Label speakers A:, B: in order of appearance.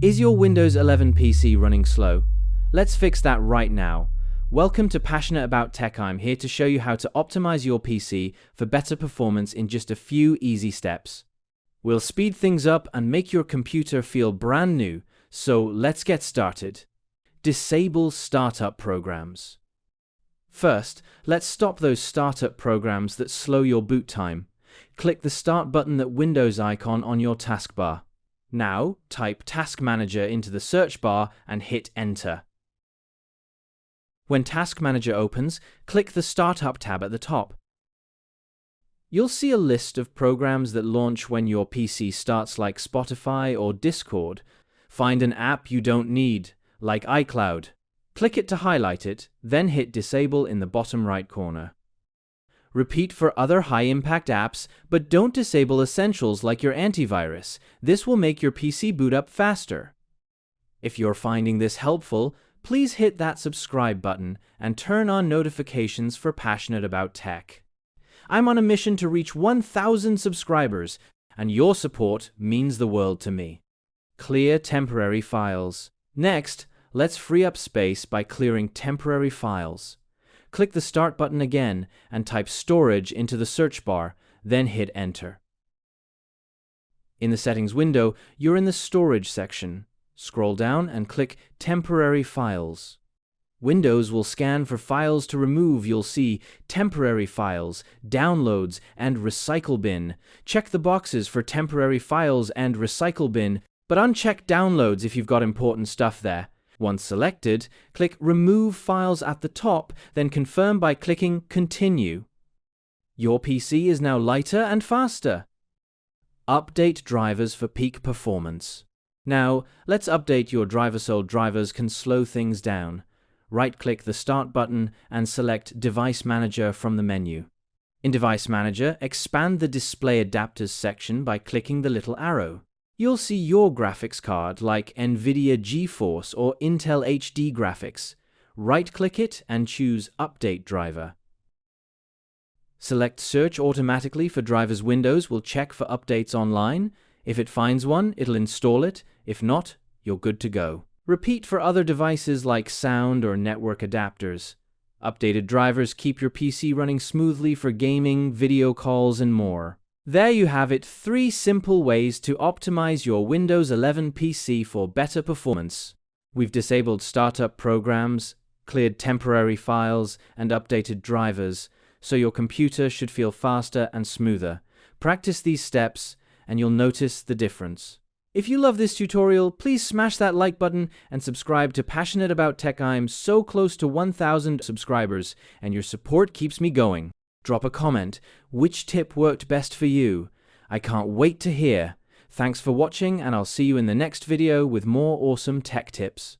A: Is your Windows 11 PC running slow? Let's fix that right now. Welcome to Passionate About Tech. I'm here to show you how to optimize your PC for better performance in just a few easy steps. We'll speed things up and make your computer feel brand new, so let's get started. Disable startup programs. First, let's stop those startup programs that slow your boot time. Click the Start button, that Windows icon on your taskbar. Now, type Task Manager into the search bar and hit Enter. When Task Manager opens, click the Startup tab at the top. You'll see a list of programs that launch when your PC starts, like Spotify or Discord. Find an app you don't need, like iCloud. Click it to highlight it, then hit Disable in the bottom right corner. Repeat for other high-impact apps, but don't disable essentials like your antivirus. This will make your PC boot up faster. If you're finding this helpful, please hit that subscribe button and turn on notifications for Passionate About Tech. I'm on a mission to reach 1,000 subscribers, and your support means the world to me. Clear temporary files. Next, let's free up space by clearing temporary files. Click the Start button again and type Storage into the search bar, then hit Enter. In the Settings window, you're in the Storage section. Scroll down and click Temporary Files. Windows will scan for files to remove. You'll see Temporary Files, Downloads, and Recycle Bin. Check the boxes for Temporary Files and Recycle Bin, but uncheck Downloads if you've got important stuff there. Once selected, click Remove Files at the top, then confirm by clicking Continue. Your PC is now lighter and faster. Update drivers for peak performance. Now, let's update your drivers. Old drivers can slow things down. Right-click the Start button and select Device Manager from the menu. In Device Manager, expand the Display Adapters section by clicking the little arrow. You'll see your graphics card, like NVIDIA GeForce or Intel HD graphics. Right-click it and choose Update Driver. Select Search automatically for drivers. Windows will check for updates online. If it finds one, it'll install it. If not, you're good to go. Repeat for other devices like sound or network adapters. Updated drivers keep your PC running smoothly for gaming, video calls, and more. There you have it, 3 simple ways to optimize your Windows 11 PC for better performance. We've disabled startup programs, cleared temporary files, and updated drivers, so your computer should feel faster and smoother. Practice these steps, and you'll notice the difference. If you love this tutorial, please smash that like button and subscribe to Passionate About Tech. I'm so close to 1,000 subscribers, and your support keeps me going. Drop a comment. Which tip worked best for you? I can't wait to hear. Thanks for watching, and I'll see you in the next video with more awesome tech tips.